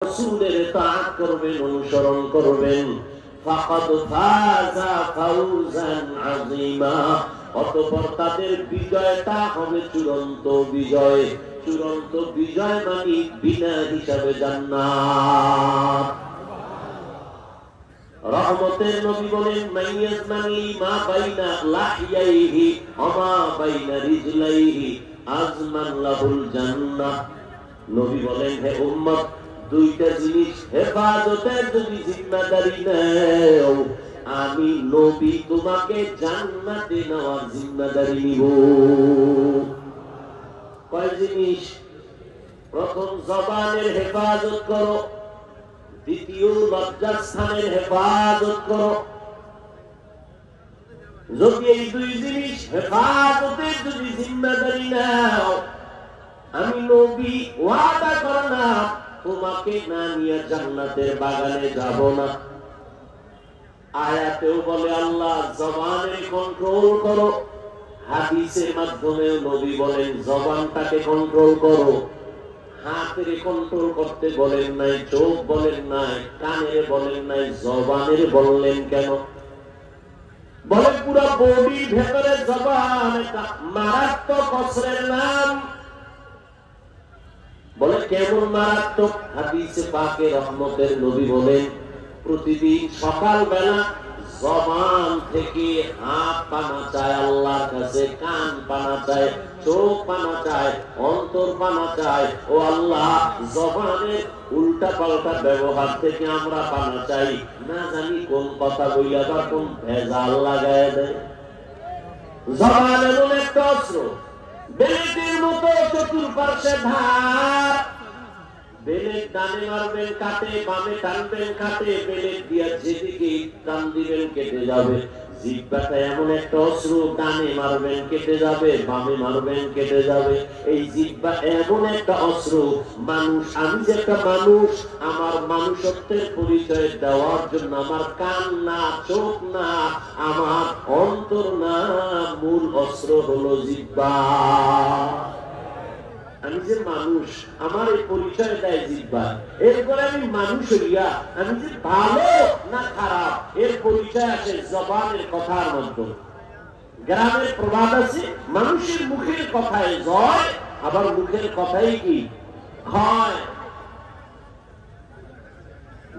রাসূলের তাআত করবেন, অনুসরণ করবেন, ফাকাদ ফাযা ফাওজান আযীমা, অতঃপর তাদের বিজয়টা হবে চূড়ান্ত বিজয়। চূড়ান্ত বিজয় মানে বিনা হিসাবে জান্নাত। রহমতের নবী বলেন, মাইয়াজমানি মা বাইনা লাহিয়াইহি ওয়া মা বাইনা রিজলাইহি আজমান লাহুল জান্নাহ। নবী বলেন, হে উম্মত, দুইটা জিনিস হেফাজতের যদি জিম্মাদারি নাও, আমি নবী তোমাকে জান্নাতে নেওয়ার জিম্মাদারি নিব। কয় জিনিস? প্রথম, জবানের হেফাজত করো। দ্বিতীয়, লজ্জাস্থানের হেফাজত করো। যদি এই দুই জিনিস হেফাজতের যদি জিম্মাদারি নাও, আমি নবী ওয়াদা করলাম তোমাকে না নিয়ে জান্নাতের বাগানে যাব না। আয়াতেও বলে আল্লাহ জবানের কন্ট্রোল করো, হাদিসের মাধ্যমেও নবী বলেন জবানটাকে কন্ট্রোল করো। হাতের কন্ট্রোল করতে বলেন নাই, চোখ বলেন নাই, কানের বলেন নাই, জবানের বললেন কেন? বলে পুরো বডির ভেতরে জবান একটা মারাত্মক অস্ত্রের নাম। বলে কেমন মারাত্মক? হাদিসে পাকে রহমতের নবী বলেন, প্রতিদিন সকালবেলা জবান থেকে হাত পানা চায় আল্লাহর কাছে, কান পানা চায়, চোখ পানা চায়, অন্তর পানা চায়। ও আল্লাহ, জবানের উল্টা পাল্টা ব্যবহার থেকে আমরা পানা চাই। না জানি কোন কথা বলি আবার কোন ভেজাল লাগায় দেয়। জবান এমন একটা অস্ত্র, বেলেটের মতো চতুর্পার্শ্বে ধার। বেলেট ডানে মারবেন কাটে, বামে টানবেন কাটে, বেলেট দিয়া যেদিকে টান দিবেন কেটে যাবে। জিহ্বাটা এমন একটা অস্ত্র, ডানে মারবেন কেটে যাবে, বামে মারবেন কেটে যাবে। এই জিহ্বা এমন একটা অস্ত্র, মানুষ, আমি যে একটা মানুষ, আমার মানুষত্বের পরিচয় দেওয়ার জন্য আমার কান না, চোখ না, আমার অন্তর না, মূল অস্ত্র হলো জিহ্বা। আমি যে মানুষ, আমার এই পরিচয় দেয় জিহ্বা। এরপরে আমি মানুষ হইয়া আমি যে ভালো না খারাপ, এর পরিচয় আছে জবানের কথার মাধ্যমে। গ্রামের প্রবাদ আছে, মানুষের মুখের কথায় জয়, আবার মুখের কথাই কি হয়।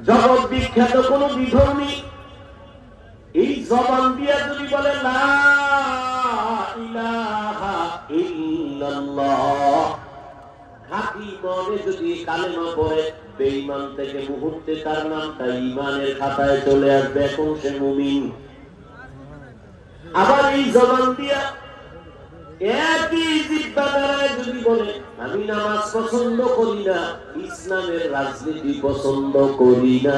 জগৎ বিখ্যাত কোন বিধর্মী এই জবান দিয়া যদি বলে লা ইলাহা ইল্লাল্লাহ, খাঁটি মনে যদি কালেমা পড়ে, বেঈমান থেকে মুহূর্তে তার নামটা ঈমানের খাতায় চলে আসবে, এখন সে মুমিন। আবার এই জবান দিয়া একই জিহ্বা দ্বারা যদি বলে আমি নামাজ পছন্দ করি না, ইসলামের রাজনীতি পছন্দ করি না,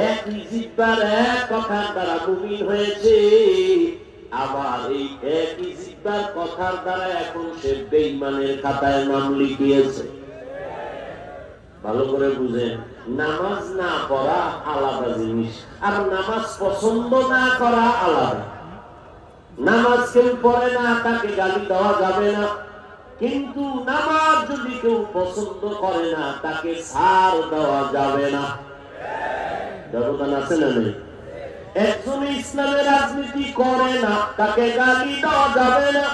একই জিহ্বার এক কথার দ্বারা মুমিন হয়েছে। আবার এই একই জিহ্বার কথার দ্বারা এখন সে বেঈমানের খাতায় নাম লিখিয়েছে। ভালো করে বুঝেন, নামাজ না পড়া আলাদা জিনিস, আর নামাজ পছন্দ না করা আলাদা। নামাজ কেউ পড়ে না, তাকে গালি দেওয়া যাবে না, কিন্তু নামাজ যদি কেউ পছন্দ করে না, তাকে ছাড় দেওয়া যাবে না। ব্যবধান আছে না নেই? একজন ইসলামের রাজনীতি করে না, তাকে গালি দেওয়া যাবে না,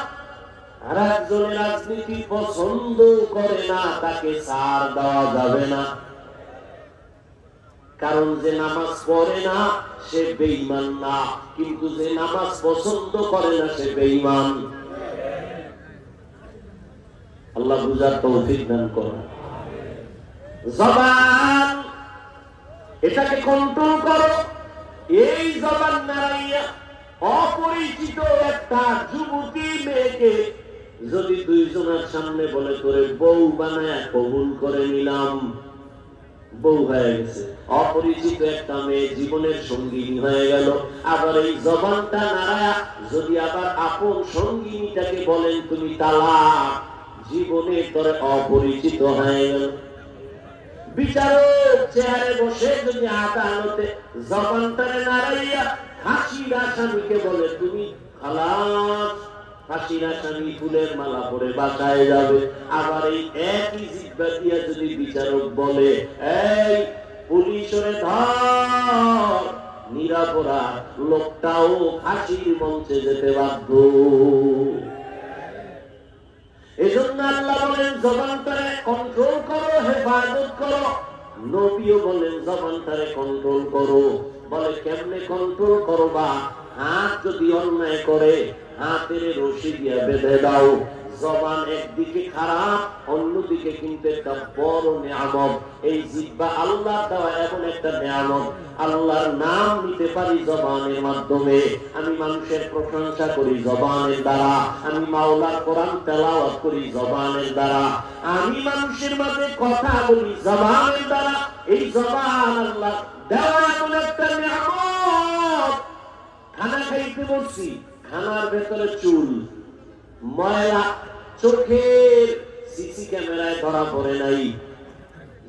আর একজনের রাজনীতি পছন্দ করে না, তাকে ছাড় দেওয়া যাবে না। কারণ যে নামাজ পড়ে না সে বেঈমান না, কিন্তু যে নামাজ পছন্দ করে না সে বেঈমান। আল্লাহ বুঝার তৌফিক দান করুন। জবান, এটাকে কন্ট্রোল করো। এই জবান নাড়াইয়া অপরিচিত একটা যুবতী মেয়েকে যদি দুইজনের সামনে বলে করে বউ বানায় কবুল করে নিলাম, বউ হয়ে গেছে, অপরিচিত একটা মেয়ে জীবনের সঙ্গিনী হয়ে গেল। আবার এই জবানটা নাড়ায়া যদি আবার আপন সঙ্গিনীটাকে বলেন তুমি তালাক, জীবনে তোর অপরিচিত হয়ে গেল। বিচারক চেয়ারে বসে যদি আদালতে জবানটারে নাড়াইয়া হাসির আসামিকে বলে তুমি খালাস, ফাঁসির আসামি ফুলের মালা পরে বাসায় যাবে। আবার এই একই জিহ্বা দিয়া যদি বিচারক বলে, এই পুলিশরে ধর, নিরপরাধ লোকটাও ফাঁসির মঞ্চে যেতে বাধ্য। এজন্য আল্লাহ বলেন জবানটারে কন্ট্রোল করো, হেফাজত করো। নবীও বলেন জবানটারে কন্ট্রোল করো। বলে কেমনে কন্ট্রোল করবা? হাত যদি অন্যায় করে হাতের রশি দিয়ে বেঁধে দাও। জবান একদিকে খারাপ, অন্যদিকে কিন্তু একটা বড় নিয়ামত। এই জিহ্বা আল্লাহ দেওয়া এমন একটা নিয়ামত। আল্লাহর নাম নিতে পারি জবানের মাধ্যমে। আমি মানুষের প্রশংসা করি জবানের দ্বারা, আমি মাওলার কোরআন তেলাওয়াত করি জবানের দ্বারা, আমি মানুষের মাঝে কথা বলি জবানের দ্বারা। এই জবান আল্লাহ দেওয়া এমন একটা নিয়ামত। খানা খাইতে বলছি, খানার ভেতরে চুল, ময়লা চোখের সিসি ক্যামেরায় ধরা পড়ে নাই,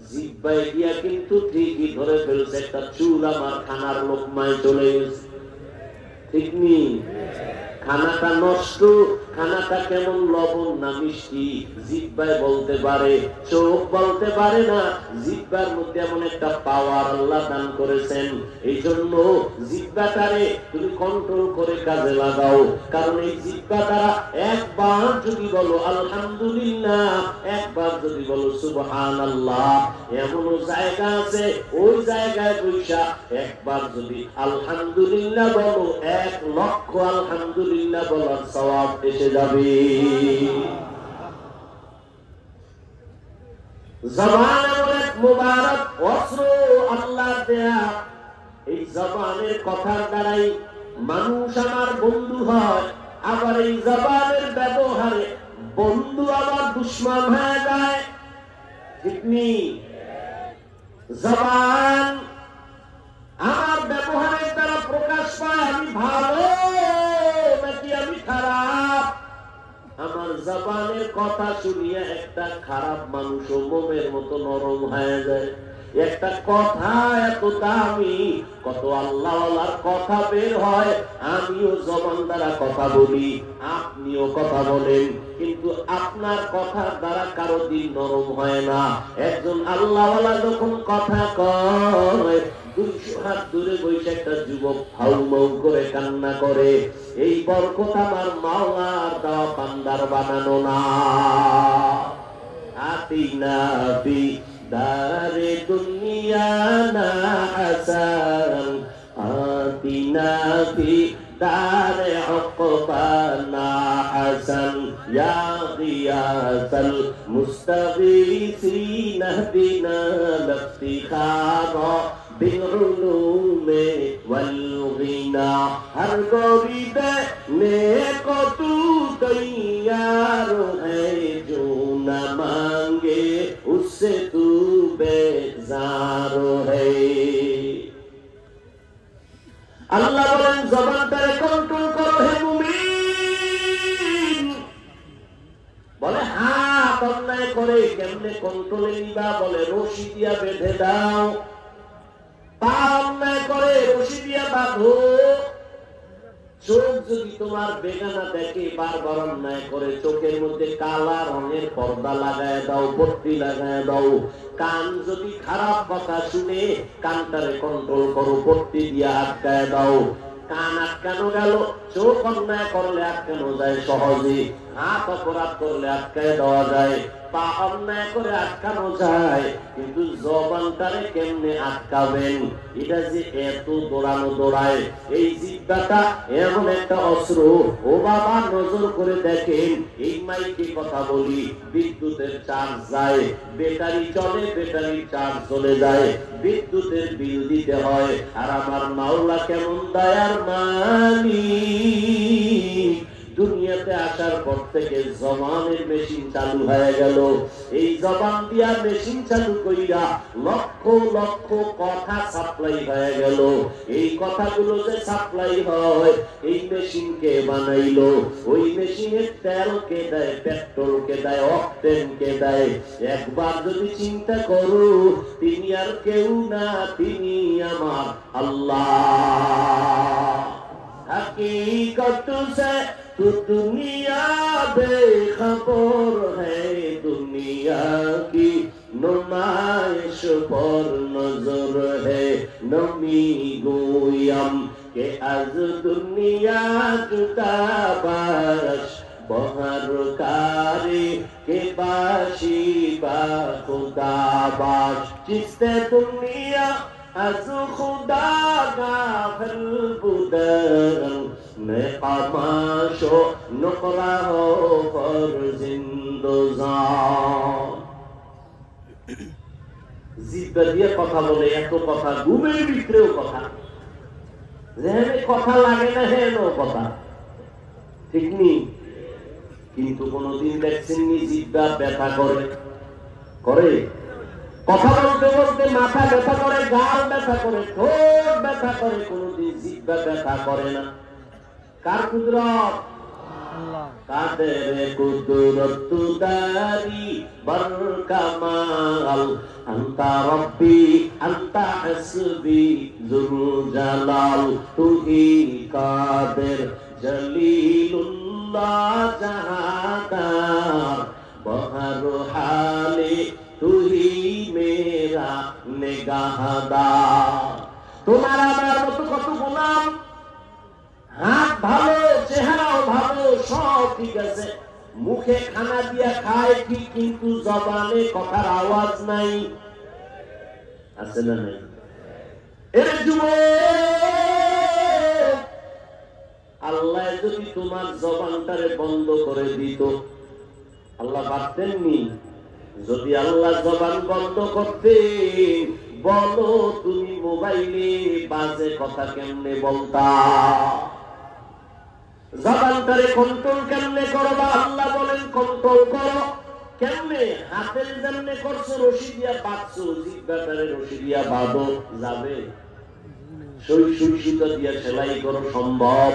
জিহ্বায় গিয়া কিন্তু ঠিকই ধরে ফেলছে একটা চুল আমার খানার লোকমায় চলে গেছে। ঠিক নি? খানাটা নষ্ট, খানাটা কেমন লবণ না মিষ্টি জিহ্বায় বলতে পারে, চোখ বলতে পারে না। জিহ্বার মধ্যে এমন একটা পাওয়ার আল্লাহ দান করেছেন। এই জন্য জিহ্বাটারে তুমি কন্ট্রোল করে কাজে লাগাও। কারণ এই জিহ্বা দ্বারা একবার যদি বলো আলহামদুলিল্লাহ, একবার যদি বলো সুবহানাল্লাহ, এমন জায়গা আছে ওই জায়গায় বৈশা একবার যদি আলহামদুলিল্লাহ বলো, 1,00,000 আলহামদুলিল্লাহ বলার সওয়াব এসে যাবে। জবান এমন এক মুবারক অস্ত্র আল্লাহ দেয়া। এই জবানের কথার দ্বারাই মানুষ আমার বন্ধু হয়, আবার এই জবানের ব্যবহারে বন্ধু আবার দুশ্মন হয়ে যায়। ঠিক নেই? জবান আমার ব্যবহারের দ্বারা প্রকাশ পায় আমি ভালো নাকি আমি খারাপ। আমার জবানের কথা শুনিয়ে একটা খারাপ মানুষ মোমের মতো নরম হয়ে যায়। একটা কথা এত দামি, কত আল্লাহওয়ালার কথা বের হয়। আমিও জবান দ্বারা কথা বলি, আপনিও কথা বলেন, কিন্তু আপনার কথার দ্বারা কারো দিন নরম হয় না। একজন আল্লাহওয়ালা যখন কথা কয়, 200 হাত দূরে বসে একটা যুবক হাউ মাউ করে কান্না করে। এই বরকত আমার মাওলার দেওয়া বান্দার বানানো না। আতিনা বি দারে দুনিয়া না হাসান, আতিনা বি দারে উকবা না হাসান, ইয়া গিয়াসাল মুস্তাগীসিন ইহদিনা লিফতিখারা बिलुलूमे वल्गिना। हर गरीब नेक तू तैयार है, जो न मांगे उससे तू बेजार है। अल्लाह बोलेन जबानটারে কন্ট্রোল করো হে মুমিন। বলে হাত অন্যায় করে কেমনে কন্ট্রোলে নিবা? বলে রশি দিয়া বেঁধে দাও। পা অন্যায় করে রশি দিয়া বাঁধো। চোখ যদি তোমার বেগানা দেখে বারবার অন্যায় করে, চোখের মধ্যে কালা রঙের পর্দা লাগায় দাও, পট্টি লাগায় দাও। কান যদি খারাপ কথা শুনে কানটারে কন্ট্রোল করো, পট্টি দিয়ে আটকায় দাও। কান আটকানো গেল, চোখ অন্যায় করলে আটকানো যায় সহজে, হাত অপরাধ করলে আটকায় দেওয়া যায়, পা অন্যায় করে আটকানো যায়। কিন্তু জবানটারে কেমনে আটকাবেন? এটা যে এত দৌড়ানো দৌড়ায়। এই জিহ্বাটা এমন একটা অস্ত্র। ও বাবা নজর করে দেখেন, এই মাইকে কথা বলি, বিদ্যুতের চার্জ যায়, ব্যাটারি চলে, ব্যাটারির চার্জ চলে যায়, বিদ্যুতের বিল দিতে হয়। আর আমার মাওলা কেমন দয়ার মালিক, দুনিয়াতে আসার পর থেকে জবানের মেশিন চালু হয়ে গেল। এই জবান দিয়া মেশিন চালু কইরা লক্ষ লক্ষ কথা সাপ্লাই হয়ে গেল। এই কথাগুলো যে সাপ্লাই হয়, এই মেশিন কে বানাইলো? ওই মেশিনের তেল কে দেয়, পেট্রোল কে দেয়, অকটেন কে দেয়? একবার যদি চিন্তা করো, তিনি আর কেউ না, তিনি আমার আল্লাহ। हकीकत से तू दुनिया बेखबर है दुनिया की नुमाइश पर नजर है नमी गोयम के आज दुनिया जुदा बारश बहर कारी के बाशी बा खुदा बाश जिससे दुनिया از خدا غافل بودن نقماش و نقره پر زندوزان জিব্বা দিয়ে কথা বলে এত কথা ঘুমের ভিতরেও কথা যেখানে কথা লাগে না হেন কথা ঠিক নেই কিন্তু কোনদিন দেখছেন নি জিব্বা ব্যথা করে করে কথা বলতে বলতে মাথা ব্যথা করে গাল ব্যথা করে ঠোঁট ব্যথা করে কোনদিন জিহ্বা ব্যথা করে না কার কুদরত আল্লাহ কাদের কুদরত দারি বর কামাল আনতা রব্বি আনতা হাসবি যুল জালাল তুহি কাদের জলিলুল্লাহ জাহাদার বহর হালে तू ही मेरा निगाहदार তোমার আমার মতো কত গোলাম হাত ভালো চেহারাও ভালো সব ঠিক আছে মুখে খানা দিয়া খায় ঠিক কিন্তু জবানে কথার আওয়াজ নাই আছে না নাই এর যুবক আল্লাহ যদি তোমার জবানটারে বন্ধ করে দিত আল্লাহ পারতেন নি যদি আল্লাহ জবান বন্ধ করতে বলো তুমি মোবাইলে বাজে কথা কেমনে বলতা জবানটারে কন্ট্রোল কেমনে করবা আল্লাহ বলেন কন্ট্রোল করো কেমনে হাতের যেমনে করছো রশি দিয়া বাঁধছো জিহ্বাটারে রশি দিয়া বাঁধো যাবে সুতা দিয়া সেলাই করো সম্ভব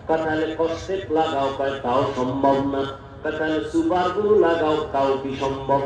তাহলে কষ্টে লাগাও কয় তাও সম্ভব না তাহলে সুপার গুলো লাগাও তাও কি সম্ভব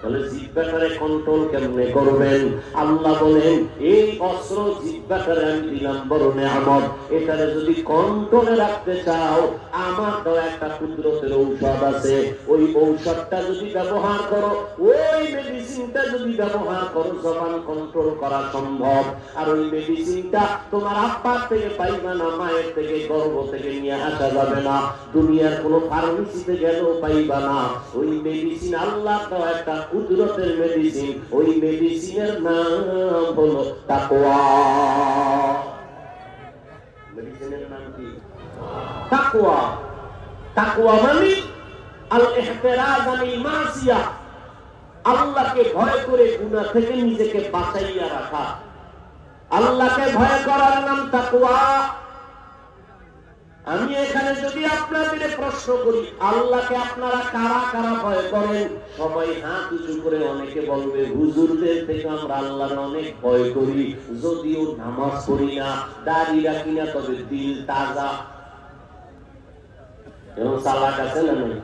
তাহলে জিহ্বাটারে কন্ট্রোল কেমনে করবেন আল্লাহ বলেন এই অস্ত্র জিহ্বাটারে আমি দিলাম বড় নেয়ামত এটারে যদি কন্ট্রোলে রাখতে চাও আমার তো একটা কুদরতের ঔষধ আছে ওই ঔষধটা যদি ব্যবহার করো ওই মেডিসিনটা যদি ব্যবহার করো জবান কন্ট্রোল করা সম্ভব আর ওই মেডিসিনটা তোমার আব্বার থেকে পাইবা না মায়ের থেকে গর্ভ থেকে নিয়ে আসা যাবে না দুনিয়ার কোনো ফার্মেসিতে গেলেও পাইবা না ওই মেডিসিন আল্লাহ তো একটা কুদরতের মেডিসিন ওই মেডিসিনের নাম হলো তাকওয়া মেডিসিনের নাম কি তাকওয়া তাকওয়া মানে আল ইহতিরাজ আনিল মাসিয়া আল্লাহকে ভয় করে গুনাহ থেকে নিজেকে বাঁচাইয়া রাখা আল্লাহকে ভয় করার নাম তাকওয়া আমি এখানে যদি আপনাদের প্রশ্ন করি আল্লাহকে আপনারা কারা কারা ভয় করেন সবাই হাত উঁচু করে অনেকে বলবে হুজুরদের থেকে আমরা আল্লাহর অনেক ভয় করি যদিও নামাজ পড়ি না দাড়ি রাখি না তবে দিল তাজা এরকম সালাক আছে না নাই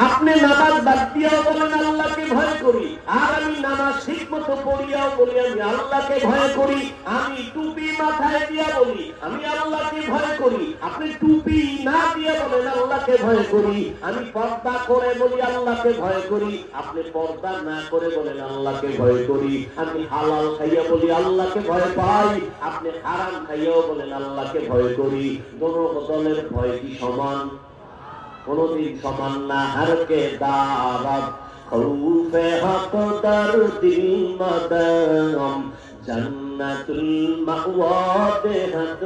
আপনি নামাজ বাদ দিয়াও বলেন আল্লাহকে ভয় করি আর আমি নামাজ ঠিক মতো পড়িয়াও বলি আমি আল্লাহকে ভয় করি আমি টুপি মাথায় দিয়া বলি আমি আল্লাহকে ভয় করি আপনি টুপি না দিয়া বলেন আল্লাহকে ভয় করি আমি পর্দা করে বলি আল্লাহকে ভয় করি আপনি পর্দা না করে বলেন আল্লাহকে ভয় করি আমি হালাল খাইয়া বলি আল্লাহকে ভয় পাই আপনি হারাম খাইয়াও বলেন আল্লাহকে ভয় করি দোনো দলের ভয় কি সমান কোনদিন সমান না হারকে দারাত খৌফে হক দর দিল মদম জান্নাতুল মাওয়া দেহত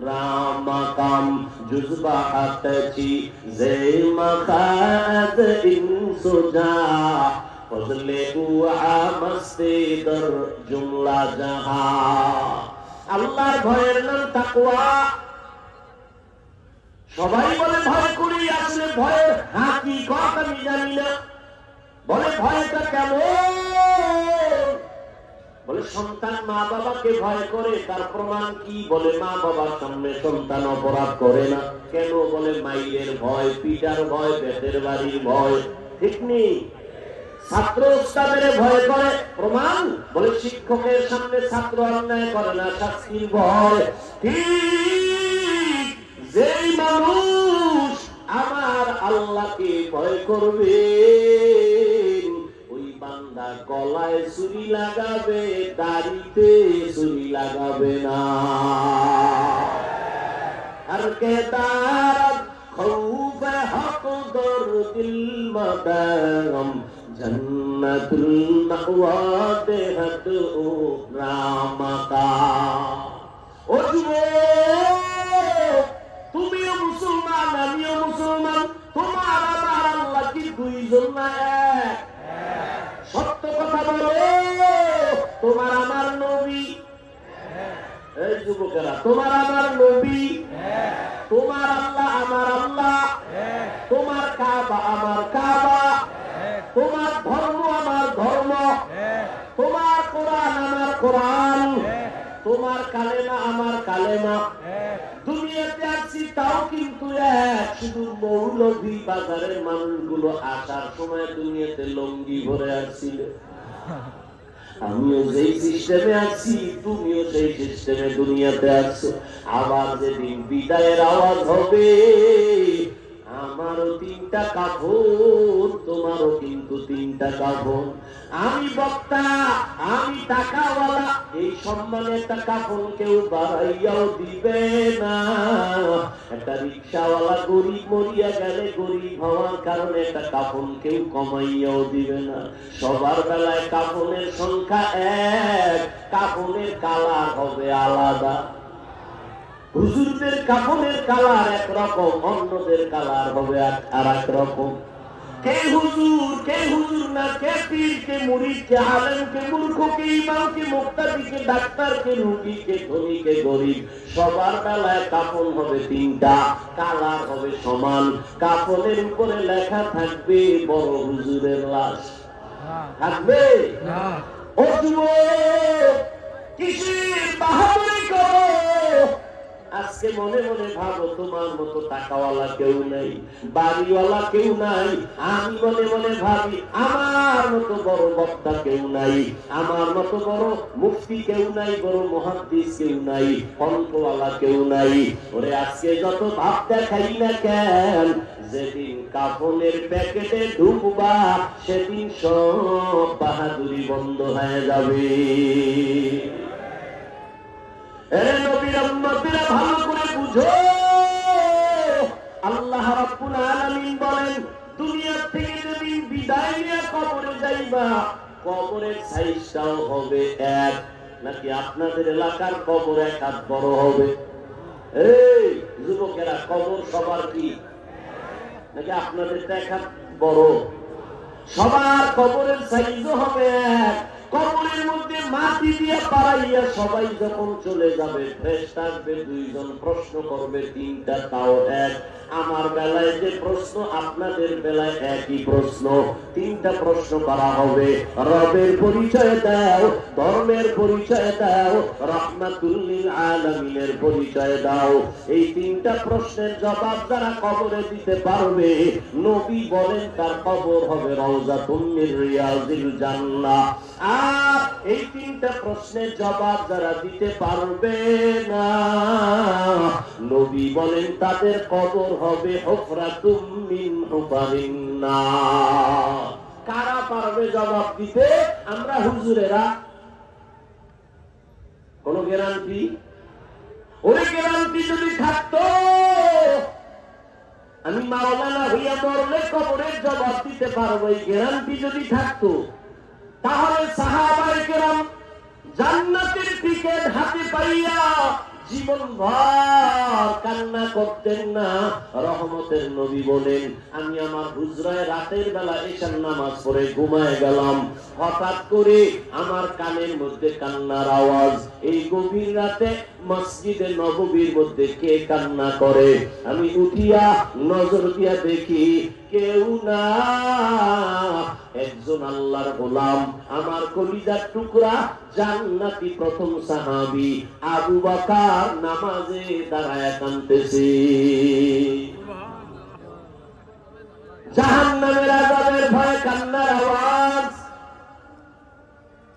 রামাকাম জুজবাহাত চি জে মখাদ ইনসুজা ফজলে উআ মস্তে দর জুমলা জাহা আল্লাহর ভয়ের নাম তাকওয়া সবাই বলে ভয় করি আসলে ভয়ের হাকিকত আমি জানি না বলে ভয়টা কেমন বলে সন্তান মা বাবাকে ভয় করে তার প্রমাণ কি বলে মা বাবার সামনে সন্তান অপরাধ করে না কেন বলে মাইয়ের ভয় পিটার ভয় পেটের বাড়ির ভয় ঠিক নেই ছাত্র উস্তাদের ভয় করে প্রমাণ বলে শিক্ষকের সামনে ছাত্র অন্যায় করে না শাস্তির ভয় ঠিক আল্লাহকে ভয় করবে, ওই বান্দা গলায় ছুরি লাগাবে, দাড়িতে ছুরি লাগাবে না। আর কেদার খৌফ হক দর দিল মাদাম জন্নতুল মাওয়া দেহত রামাকা। ও যুবক, তুমিও মুসলমান, আমিও মুসলমান, তোমার আমার আল্লাহ কি দুইজন না এক? সত্য কথা বলো, তোমার আমার নবী, এই যুবকেরা, তোমার আমার নবী, তোমার আল্লাহ আমার আল্লাহ, তোমার কাবা আমার কাবা, তোমার ধর্ম আমার ধর্ম, তোমার কোরআন আমার কোরআন, তোমার কালেমা আমার কালেমা। দুনিয়াতে আসছি তাও কিন্তু এক, শুধু মৌলভী বাজারের মানুষগুলো আসার সময় দুনিয়াতে লঙ্গি ভরে আসছিল। আমিও যেই সিস্টেমে আছি, তুমিও সেই সিস্টেমে দুনিয়াতে আছো। আবার যেদিন বিদায়ের আওয়াজ হবে, আমারও তিনটা কাফন, তোমারও কিন্তু তিনটা কাফন। আমি বক্তা, আমি টাকাওয়ালা, এই সম্মানে একটা কাফন কেউ বাড়াইয়াও দিবে না। একটা রিক্সাওয়ালা গরিব মরিয়া গেলে গরিব হওয়ার কারণে একটা কাফন কেউ কমাইয়াও দিবে না। সবার বেলায় কাফনের সংখ্যা এক, কাফনের কালার হবে আলাদা। হুজুরদের কাফনের কালার একরকম, অন্যদের কালার হবে আর এক রকম। কে হুজুর, কে হুজুর না, কে পীর, কে মুরিদ, কে আলেম, কে মূর্খ, কে ইমাম, কে মুক্তাদি, কে ডাক্তার, কে রোগী, কে ধনী, কে গরিব, সবার বেলায় কাফন হবে তিনটা, কালার হবে সমান। কাফনের উপরে লেখা থাকবে বড় হুজুরের লাশ। থাকবে? ও যুবক, কিসের বাহাদুরি করো? আজকে মনে মনে ভাবো তোমার মতো টাকাওয়ালা কেউ নাই, বাড়িওয়ালা কেউ নাই। আমি মনে মনে ভাবি আমার মতো বড় বক্তা কেউ নাই, আমার মতো বড় মুফতি কেউ নাই, বড় মুহাদ্দিস কেউ নাই, কণ্ঠওয়ালা কেউ নাই। ওরে আজকে যত ভাব দেখাই না কেন, যেদিন কাফনের প্যাকেটে ঢুকবা সেদিন সব বাহাদুরি বন্ধ হয়ে যাবে। ভালো করে বুঝো, আল্লাহ রাব্বুল আলামিন বলেন, দুনিয়া থেকে যেদিন বিদায় নিয়ে কবরে যাইবা, কবরের সাইজটাও হবে এক। নাকি আপনাদের এলাকার কবর এক হাত বড় হবে? এই যুবকেরা, কবর সবার কি? নাকি আপনাদের এক হাত বড়? সবার কবরের সাইজও হবে এক। কবরের মধ্যে মাটি দিয়ে পাড়াইয়া সবাই যখন চলে যাবে, ফেরেশতা আসবে দুইজন, প্রশ্ন করবে তিনটা, তাও এক। আমার বেলায় যে প্রশ্ন, আপনাদের বেলায় একই প্রশ্ন। তিনটা প্রশ্ন করা হবে। রবের পরিচয় দাও, ধর্মের পরিচয় দাও, রাহমাতুল লিল আলামিনের পরিচয় দাও। এই তিনটা প্রশ্নের জবাব যারা কবরে দিতে পারবে, নবী বলেন তার কবর হবে রাউযাতুম মির রিয়াজিল জান্নাহ। আর এই তিনটা প্রশ্নের জবাব যারা দিতে পারবে না, নবী বলেন তাদের কবর হবে হুফরাতুম মিন হুফারিন নার। কারা পারবে জবাব দিতে? আমরা হুজুরেরা। কোন গ্যারান্টি? ওই গ্যারান্টি যদি থাকতো, আমি মাওলানা হইয়া মরলে কবরের জবাব দিতে পারবো, এই গ্যারান্টি যদি থাকতো, তাহলে সাহাবায়ে কেরাম জান্নাতের টিকিট হাতে পাইয়া জীবন ভর কান্না করতেন না। রহমতের নবী বলেন, আমি আমার হুজরায় রাতের বেলা এশার নামাজ পড়ে ঘুমায় গেলাম, হঠাৎ করে আমার কানের মধ্যে কান্নার আওয়াজ। এই গভীর রাতে মসজিদে নববীর মধ্যে কে কান্না করে? আমি উঠিয়া নজর দিয়া দেখি কেউ না, একজন আল্লাহর গোলাম, আমার কলিজার টুকরা জান্নাতি প্রথম সাহাবী আবু বকর নামাজে দাঁড়ায় কাঁদতেছে। জাহান্নামের আযাবের ভয়ে কান্নার আওয়াজ।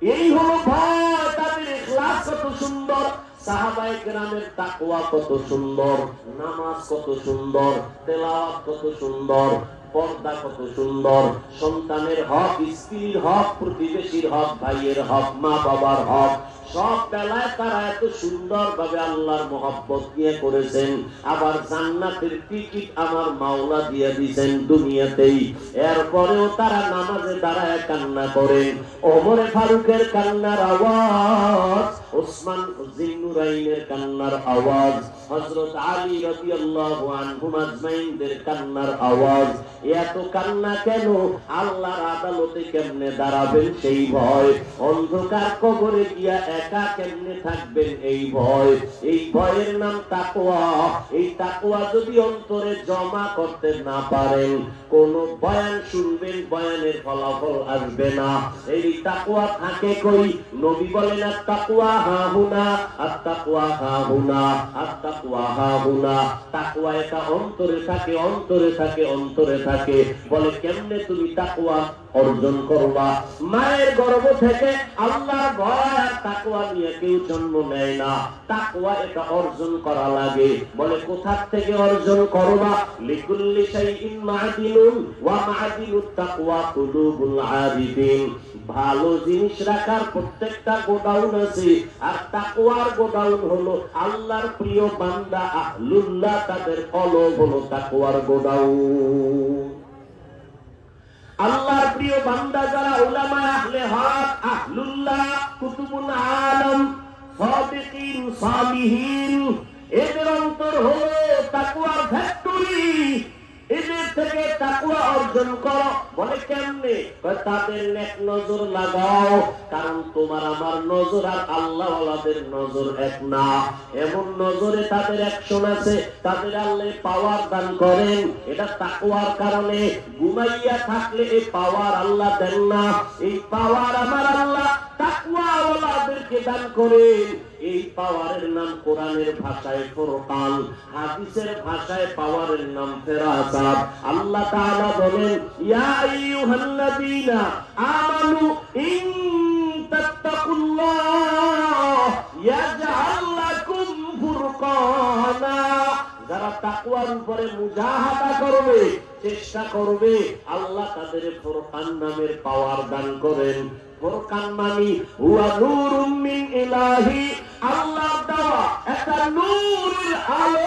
এই হলো ভয়। তাদের ইখলাস কত সুন্দর। সাহাবায়ে কেরামের তাকওয়া কত সুন্দর, নামাজ কত সুন্দর, তেলাওয়াত কত সুন্দর, পর্দা কত সুন্দর, সন্তানের হক, স্ত্রীর হক, প্রতিবেশীর হক, ভাইয়ের হক, মা বাবার হক, সব বেলায় তারা এত সুন্দর ভাবে আল্লাহর মহব্বত নিয়ে করেছেন। আবার জান্নাতের টিকিট আমার মাওলা দিয়ে দিয়েছেন দুনিয়াতেই। এরপরেও তারা নামাজে দাঁড়ায় কান্না করেন। ওমরে ফারুকের কান্নার আওয়াজ, ওসমান জিন্নুরাইনের কান্নার আওয়াজ, হযরত আলী রাদিয়াল্লাহু আনহু আজমাইনদের কান্নার আওয়াজ। এত কান্না কেন? আল্লাহর আদালতে কেমনে দাঁড়াবেন সেই ভয়, অন্ধকার কবরে গিয়া একা কেমনে থাকবেন এই ভয়। এই ভয়ের নাম তাকওয়া। এই তাকওয়া যদি অন্তরে জমা করতে না পারেন, কোন বয়ান শুনবেন, বয়ানের ফলাফল আসবে না। এই তাকওয়া থাকে কই? নবী বলেন আত-তাকওয়া হাহুনা, আত-তাকওয়া হাহুনা, আত-তাকওয়া হাহুনা। তাকওয়া এটা অন্তরে থাকে, অন্তরে থাকে, অন্তরে থাকে। বলে কেমনে তুমি তাকওয়া অর্জন করবা? মায়ের গর্ভ থেকে আল্লাহর ভয় আর তাকওয়া নিয়ে কেউ জন্ম নেয় না। তাকওয়া এটা অর্জন করা লাগে। বলে কোথা থেকে অর্জন করবা? লিকুল্লি শাইইন মা'দিনুন ওয়া মা'দিনুত তাকওয়া কুলুবুল আরিফিন। ভালো জিনিস রাখার প্রত্যেকটা গোডাউন আছে, আর তাকওয়ার গোডাউন হলো আল্লাহর প্রিয় বান্দা আহলুল্লাহ, তাদের কলব হলো তাকওয়ার গোডাউন। আল্লাহর প্রিয় বান্দা যারা উলামা আহলে হক, আহলুল্লাহ, কুতুবুল আলম, সাদিকিন, সালিহিন, এদের অন্তর হলো তাকওয়ার ফ্যাক্টরি। এদের থেকে তাকওয়া অর্জন করো। বলে কেমনে? তাদের নেক নজর লাগাও। কারণ তোমার আমার নজর আর আল্লাহ ওয়ালাদের নজর এক না। এমন নজরে তাদের অ্যাকশন আছে, তাদের আল্লাহ পাওয়ার দান করেন। এটা তাকওয়ার কারণে। ঘুমাইয়া থাকলে এই পাওয়ার আল্লাহ দেন না। এই পাওয়ার আমার আল্লাহ তাকওয়া ওয়ালাদেরকে দান করেন। এই পাওয়ারের নাম কোরআনের ভাষায় ফুরকান, হাদিসের ভাষায় পাওয়ারের নাম ফেরাসাত। আল্লাহ তাআলা বলেন ইয়া আইয়ুহাল্লাযীনা আমানু ইন তাত্তাকুল্লাহ ইয়াজআল লাকুম ফুরকানা। যারা তাকওয়ার উপরে মুজাহাদা করবে, চেষ্টা করবে, আল্লাহ তাদের ফুরকান নামের পাওয়ার দান করেন। ফুরকান মানে হুয়া নূরুম মিন ইলাহি, আল্লাহর দেওয়া একটা নূরের আলো।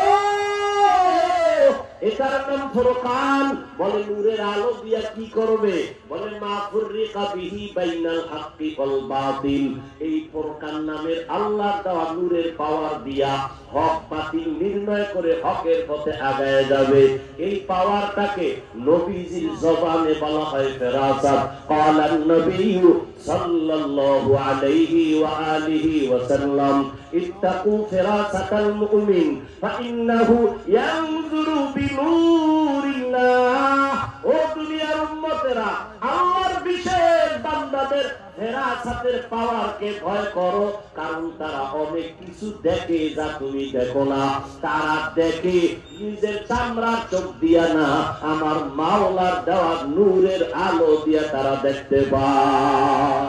এটার নাম ফুরকান। বলে নূরের আলো দিয়া কি করবে? বলে মা ফুররিকা বিহি বাইনাল হাক্কি ওয়াল বাতিল। এই ফুরকান নামের আল্লাহর দেওয়া নূরের পাওয়ার দিয়া হক বাতিল নির্ণয় করে হকের পথে আগায় যাবে। এই পাওয়ারটাকে নবীজির জবানে বলা হয় ফেরাসাত। ক্বালান নবিয়্যু সাল্লাল্লাহু আলাইহি ওয়া আলিহি ওয়া সাল্লাম ইত্তাকু ফিরাসাতাল মুমিন ফাইন্নাহু ইয়ানজুরু বিনূরিল্লাহ। ও দুনিয়ার উম্মতেরা, আল্লাহর বিশেষ বান্দাদের ফেরাসাতের পাওয়ারকে ভয় করো। কারণ তারা অনেক কিছু দেখে যা তুমি দেখো না। তারা দেখে নিজের চামড়ার চোখ দিয়া না, আমার মাওলার দেওয়া নূরের আলো দিয়া তারা দেখতে পায়।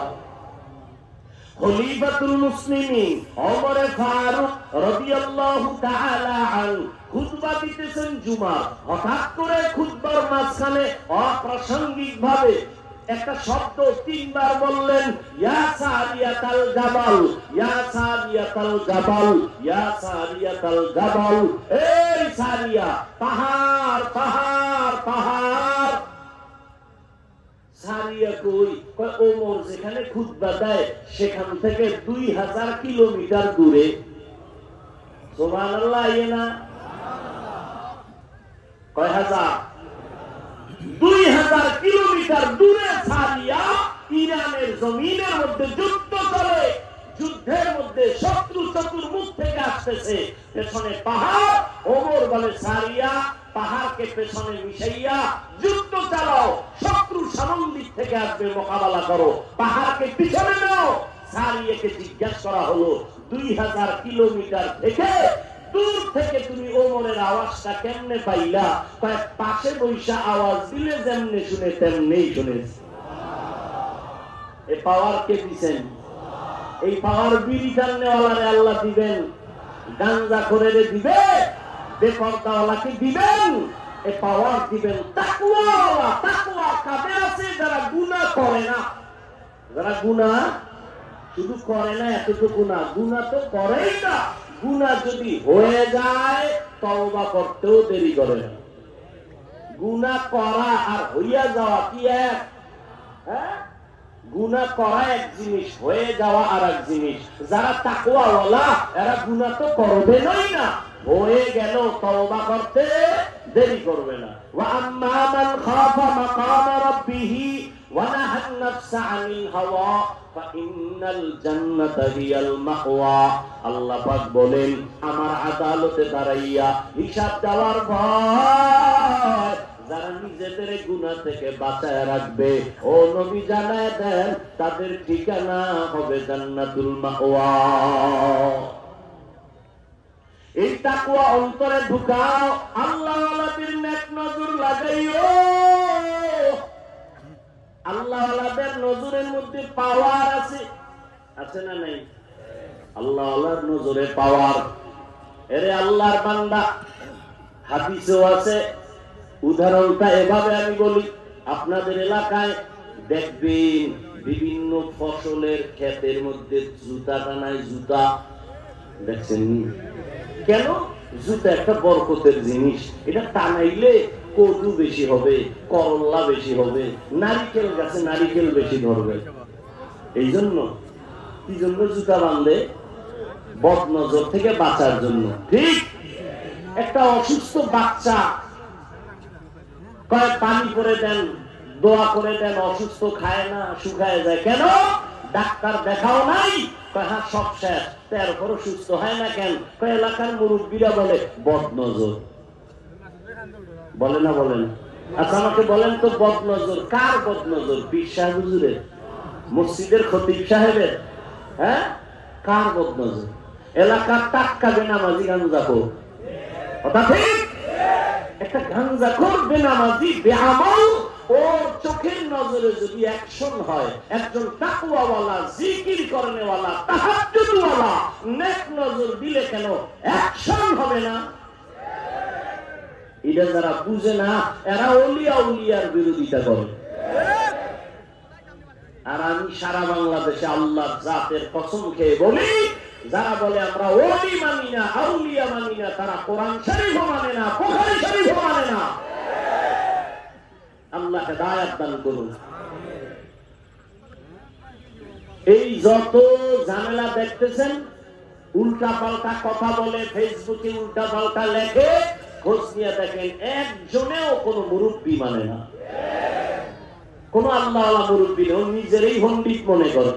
খলিফাতুল মুসলিমিন ওমর ফারুক রাদিয়াল্লাহু তাআলা আনহু খুতবা দিতেছেন জুমার। হঠাৎ করে খুতবার মাঝখানে অপ্রাসঙ্গিক ভাবে একটা শব্দ তিনবার বললেন, ইয়া সারিয়াতাল জাবাল, ইয়া সারিয়াতাল জাবাল, ইয়া সারিয়াতাল জাবাল। এই সারিয়া, পাহাড় পাহাড় পাহাড়। সারিয়া কই? ওমর যেখানে খুতবা দেয় সেখান থেকে 2000 কিলোমিটার দূরে। সুবহানাল্লাহ। না কয় হাজার? 2000 কিলোমিটার দূরে সারিয়া। ইরানের জমিনের মধ্যে যুদ্ধ চলে। যুদ্ধের মধ্যে শত্রু চতুর্মুখ থেকে আসতেছে, পেছনে পাহাড়। ওমর বলে সারিয়া, পাহাড়কে পেছনে মিশাইয়া যুদ্ধ চালাও। শত্রু সামন দিক থেকে আসবে, মোকাবেলা করো। পাহাড়কে পিছনে নাও। সারিয়াকে জিজ্ঞাসা করা হলো, 2000 কিলোমিটার থেকে দূর থেকে তুমি ওমরের আওয়াজটা কেমনে পাইলা? পাশে বৈশা আওয়াজ দিলে যেমনে শুনে তেমনি শুনেছি। এ পাওয়ার কে দিছেন? এই পাওয়ার বিড়ি টাননেওয়ালারে আল্লাহ দিবেন, গাঞ্জা করে দিবে, বেপরদাওয়ালাকে দিবেন, এই পাওয়ার দিবেন তাকওয়াওয়ালা। তাকওয়া কাদের আছে? যারা গুনাহ করে না। যারা গুনাহ শুধু করে না এতটুকু না, গুনাহ তো করেই না, গুনাহ যদি হয়ে যায় তওবা করতেও দেরি করে না। গুনাহ করা আর হইয়া যাওয়া কি এক? হ্যাঁ, গুনাহ করা এক জিনিস, হয়ে যাওয়া আর এক জিনিস। যারা তাকওয়াওয়ালা এরা গুনাহ তো করবেনই না, হয়ে গেল তওবা করতে দেরি করবে না। ওয়া আম্মা মান খাফা মাকাম রাব্বিহি ওয়া নাহান নাফসা আনিল হাওয়া ফাইন্নাল জান্নাতা হিয়াল মাওয়া। আল্লাহ পাক বলেন, আমার আদালতে দাঁড়াইয়া হিসাব দেওয়ার ভয় যারা নিজেদের গুনাহ থেকে বাঁচায় রাখবে, ও নবী জানায় দেন তাদের ঠিকানা হবে জান্নাতুল মাওয়া। এই তাকওয়া অন্তরে ঢুকাও, আল্লাহ ওয়ালাদের নেক নজর লাগাইও। আল্লাহ ওয়ালাদের নজরের মধ্যে পাওয়ার আছে, আছে না নাই? আল্লাহ ওয়ালার নজরে পাওয়ার। এরে আল্লাহর বান্দা, হাদিসেও আছে, উদাহরণটা এভাবে আমি বলি, আপনাদের এলাকায় দেখবেন বিভিন্ন ফসলের ক্ষেতের মধ্যে জুতা টানায়। জুতা দেখছেন? কেন? জুতা একটা বরকতের জিনিস, এটা টানাইলে কদু বেশি হবে, করল্লা বেশি হবে, নারিকেল গাছে নারিকেল বেশি ধরবে। এই জন্য কি জন্য জুতা বাঁধে? বদনজর থেকে বাঁচার জন্য। ঠিক, একটা অসুস্থ বাচ্চা কয় পানি করে দেন, দোয়া করে দেন, অসুস্থ খায় না, শুকায় যায়। কেন? ডাক্তার দেখাও নাই? কয় হ্যাঁ সব শেষ, তারপরও সুস্থ হয় না কেন? কয় এলাকার মুরব্বীরা বলে বদনজর। বলে না? বলেন। আচ্ছা আমাকে বলেন তো, বদনজর কার বদনজর? পীর সাহেব হুজুরের? মসজিদের খতিব সাহেবের? হ্যাঁ, কার বদনজর? এলাকার টাটকা বেনামাজি গাঞ্জাখোর। কথা ঠিক? একটা গাঞ্জাখোর বেনামাজি বেআমল, ওর চোখের নজরে যদি অ্যাকশন হয়, একজন তাকওয়াওয়ালা, জিকির করেনেওয়ালা, তাহাজ্জুদওয়ালা নেক নজর দিলে কেন অ্যাকশন হবে না? এটা যারা বুঝে না এরা ওলিয়া উলিয়ার বিরোধিতা করে। আর আমি সারা বাংলাদেশে আল্লাহর জাতের কসম খেয়ে বলি, যারা বলে আমরা ওলি মানি না, আউলিয়া মানি না, তারা কোরআন শরীফও মানে না, বুখারী শরীফও মানে না। আল্লাহ হেদায়েত দান করুন। এই যত ঝামেলা দেখতেছেন, উল্টা পাল্টা কথা বলে, ফেসবুকে উল্টা পাল্টা লেখে, খোঁজ নিয়ে দেখেন একজনেও কোন মুরব্বী মানে না, কোন আল্লাহওয়ালা মুরব্বী নেই। নিজেরই পণ্ডিত মনে করে,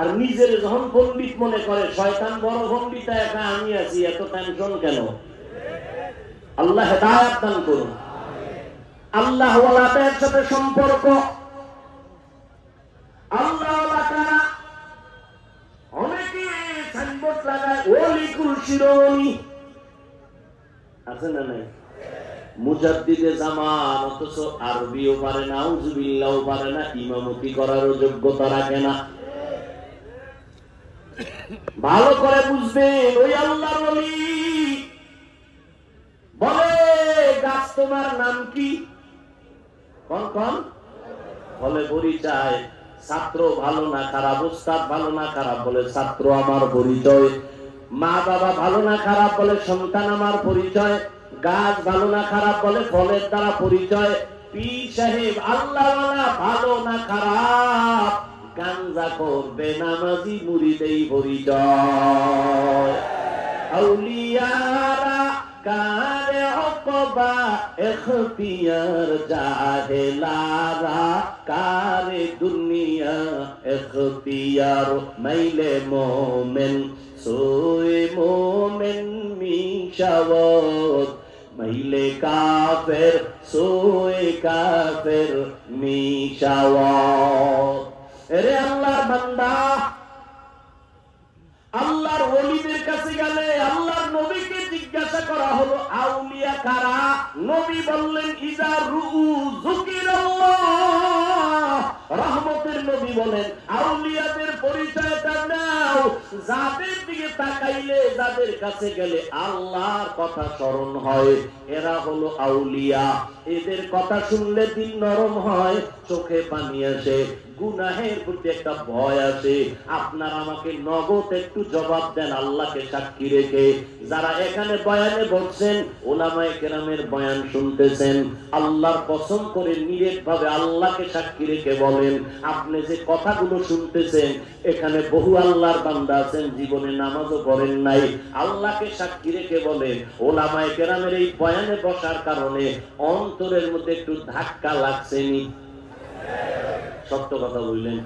আর নিজের যখন পণ্ডিত মনে করে, শয়তান বড় পণ্ডিত, একা আমি আছি, এত টেনশন কেন? আল্লাহ হেদায়েত দান করুন। আল্লাহ ওয়ালাদের সাথে সম্পর্ক, আল্লাহ ওয়ালা কারা? অনেকে সাইনবোর্ড লাগায় ওলিকুল শিরোনি, আছে না নাই? মুজাদ্দিদে জামান, অথচ আরবিও পারে না, আউযুবিল্লাহও পারে না, ইমামতি করারও যোগ্যতা রাখে না। ভালো করে বুঝবেন, ওই আল্লাহর ওলি বলে, গাছ তোমার নাম কি? কোন কোন বলে পরিচয়। ছাত্র ভালো না খারাপ, উস্তাদ ভালো না খারাপ, বলে ছাত্র আমার পরিচয়। মা বাবা ভালো না খারাপ, বলে সন্তান আমার পরিচয়। গাছ ভালো না খারাপ, বলে ফলের দ্বারা পরিচয়। পীর সাহেব আল্লাহওয়ালা ভালো না খারাপ, গাঞ্জা করবে নামাজি মুরিদেই পরিচয়। আউলিয়ারা কারে অকবা এখতিয়ার, জাহেলারা কারে দুনিয়া এখতিয়ার। মাইলে মোমেন সোয়ে মোমেন মিশাওয়াত, মাইলে কাফের সোয়ে কাফের মিশাওয়াত। এরে আল্লাহর বান্দা, আল্লাহর ওলিদের কাছে গেলে আল্লাহর নবীকে জিজ্ঞাসা করা হলো আউলিয়া কারা? নবী বললেন ইজা রুউ যুকিরাল্লাহ রহমতের নবী বলেন আউলিয়াদের পরিচয়টা নাও, যাদের দিকে তাকাইলে যাদের কাছে গেলে আল্লাহর কথা স্মরণ হয়, এরা হলো আউলিয়া। এদের কথা শুনলে দিল নরম হয়, চোখে পানি আসে, গুনাহের প্রতি একটা ভয় আছে। আপনার আমাকে নগদ একটু জবাব দেন আল্লাহকে সাক্ষী রেখে। যারা এখানে বয়ানে বসছেন, ওলামায়ে কেরামের বয়ান শুনতেছেন, আল্লাহর কসম করে নিরেট ভাবে আল্লাহকে সাক্ষী রেখে বলেন, আপনি যে কথাগুলো শুনতেছেন, এখানে বহু আল্লাহর বান্দা আছেন জীবনে নামাজও পড়েন নাই, আল্লাহকে সাক্ষী রেখে বলেন ওলামায়ে কেরামের এই বয়ানে বসার কারণে অন্তরের মধ্যে একটু ধাক্কা লাগছেনি? সত্য কথা বললেন,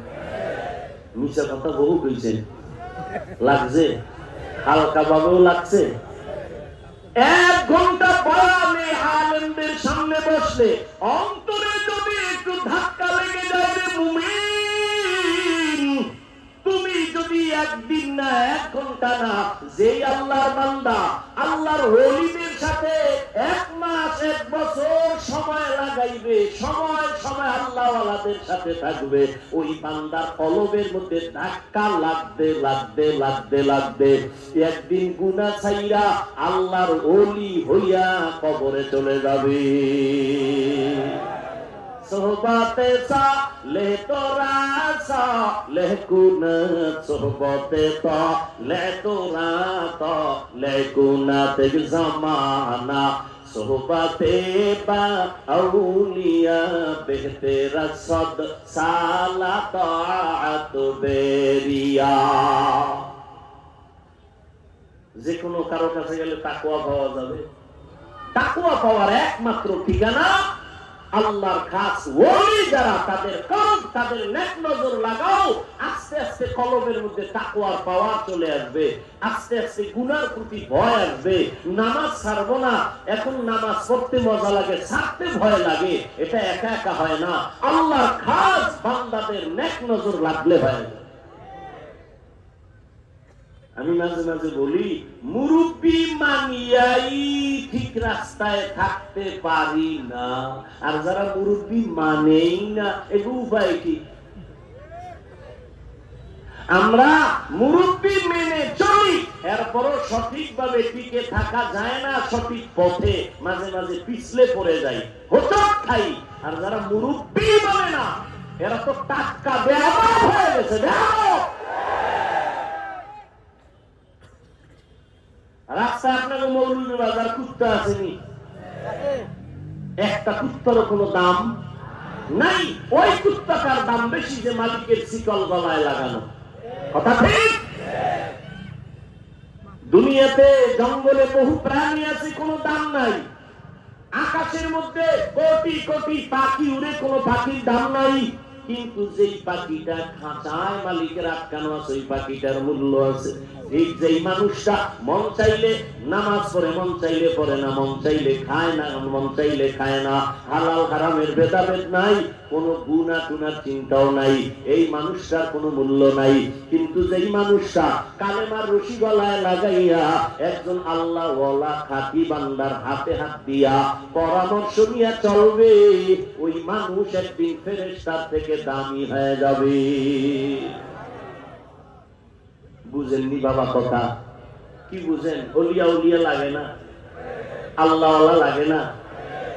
মিছা কথা বহু কইছেন, লাগছে, হালকা ভাবেও লাগছে। 1 ঘন্টা বয়ানে আলেমদের সামনে বসলে অন্তরে যদি একটু ধাক্কা লেগে যায় রে মুমিন, তুমি যদি একদিন না 1 ঘন্টা না, যে আল্লাহর বান্দা আল্লাহর ওলিদের সাথে 1 মাস 1 বছর সময় লাগাইবে, সময় সময় আল্লাহওয়ালাদের সাথে থাকবে, ওই বান্দার কলবের মধ্যে ধাক্কা লাগতে লাগতে লাগতে লাগতে একদিন গুনাহ ছাইরা আল্লাহর ওলি হইয়া কবরে চলে যাবে। সোহবতে সালে তোরা সালে কুনাত, সোহবতে সালে তোরা সালে কুনাত জামানা, সোহবতে বা আউলিয়া বেহতেরা সদ সালা তাআত বেরিয়া। যে কোনো কারো কাছে গেলে তাকওয়া পাওয়া যাবে। তাকওয়া পাওয়ার একমাত্র ঠিকানা আল্লাহর খাস ওলি যারা, তাদের কলব, তাদের নেক নজর লাগাও, আস্তে আস্তে কলবের মধ্যে তাকওয়ার পাওয়ার চলে আসবে, আস্তে আস্তে গুনার প্রতি ভয় আসবে। নামাজ ছাড়বো না, এখন নামাজ পড়তে মজা লাগে, ছাড়তে ভয় লাগে, এটা একা একা হয় না, আল্লাহর খাস বান্দাদের নেক নজর লাগলে হয়। আমি মাঝে মাঝে বলি, মুরব্বি মানিয়াই ঠিক রাস্তায় থাকতে পারি না, আর যারা মুরব্বি মানেই না, এগুলো উপায় কি? আমরা মুরব্বি মেনে চলি, এরপরও সঠিকভাবে টিকে থাকা যায় না, সঠিক পথে মাঝে মাঝে পিছলে পড়ে যাই, হোঁচট খাই। আর যারা মুরব্বি মানে না, এরা তো টাটকা বেয়াদব হয়ে গেছে। রাস্তায় আপনার মৌলভী বাজার কুত্তা আসেনি, একটা কুত্তারও কোনো দাম নাই, ওই কুত্তাটার দাম বেশি যে মালিকের শিকল গলায় লাগানো। কথা ঠিক? দুনিয়াতে জঙ্গলে বহু প্রাণী আছে, কোনো দাম নাই। আকাশের মধ্যে কোটি কোটি পাখি উড়ে, কোনো পাখির দাম নাই। কিন্তু যেই পাখিটা খাঁচায় মালিকের আটকানো আছে, ওই পাখিটার মূল্য আছে। ঠিক যেই মানুষটা মন চাইলে নামাজ পড়ে, মন চাইলে পড়ে না, মন চাইলে খায় না, মন চাইলে খায় না, হালাল হারামের ভেদাভেদ নাই, কোনো গুনাহ টুনার চিন্তাও নাই, এই মানুষটার কোনো মূল্য নাই। কিন্তু যেই মানুষটা কালেমার রশি গলায় লাগাইয়া একজন আল্লাহওয়ালা খাঁটি বান্দার হাতে হাত দিয়া পরামর্শ নিয়ে চলবে, ওই মানুষ একদিন ফেরেশতার থেকে দামি হয়ে যাবে। বুঝেননি বাবা কথা? কি বুঝেন? ওলিয়া উলিয়া লাগে না, আল্লাহওয়ালা লাগে না।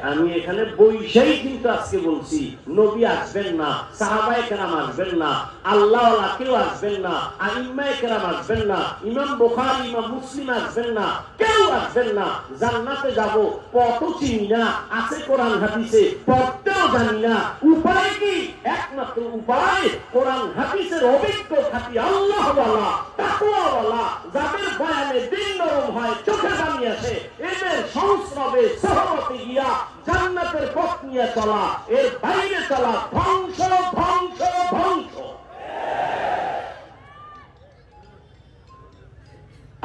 আমি এখানে বৈশাই কিন্তু আজকে বলছি, নবী আসবেন না, সাহাবায়ে কেরাম আসবেন না, আল্লাহওয়ালা কেউ আসবেন না, আইম্মায়ে কেরাম আসবেন না, ইমাম বুখারী, ইমাম মুসলিম আসবেন না, কেউ আসবেন না। জান্নাতে যাব, পথও চিনি না, আছে কোরআন হাদিসে, পড়তেও জানি না। উপায় কি? একমাত্র উপায় কোরআন হাদিসের অভিজ্ঞ খাঁটি আল্লাহওয়ালা, তাকওয়াওয়ালা, যাদের বয়ানে দিল নরম হয়, চোখে পানি আসে, এদের সংস্রবে সহমতে গিয়া জান্নাতের পথ নিয়ে চলা, এর বাইরে চলা ধ্বংস ধ্বংস ধ্বংস।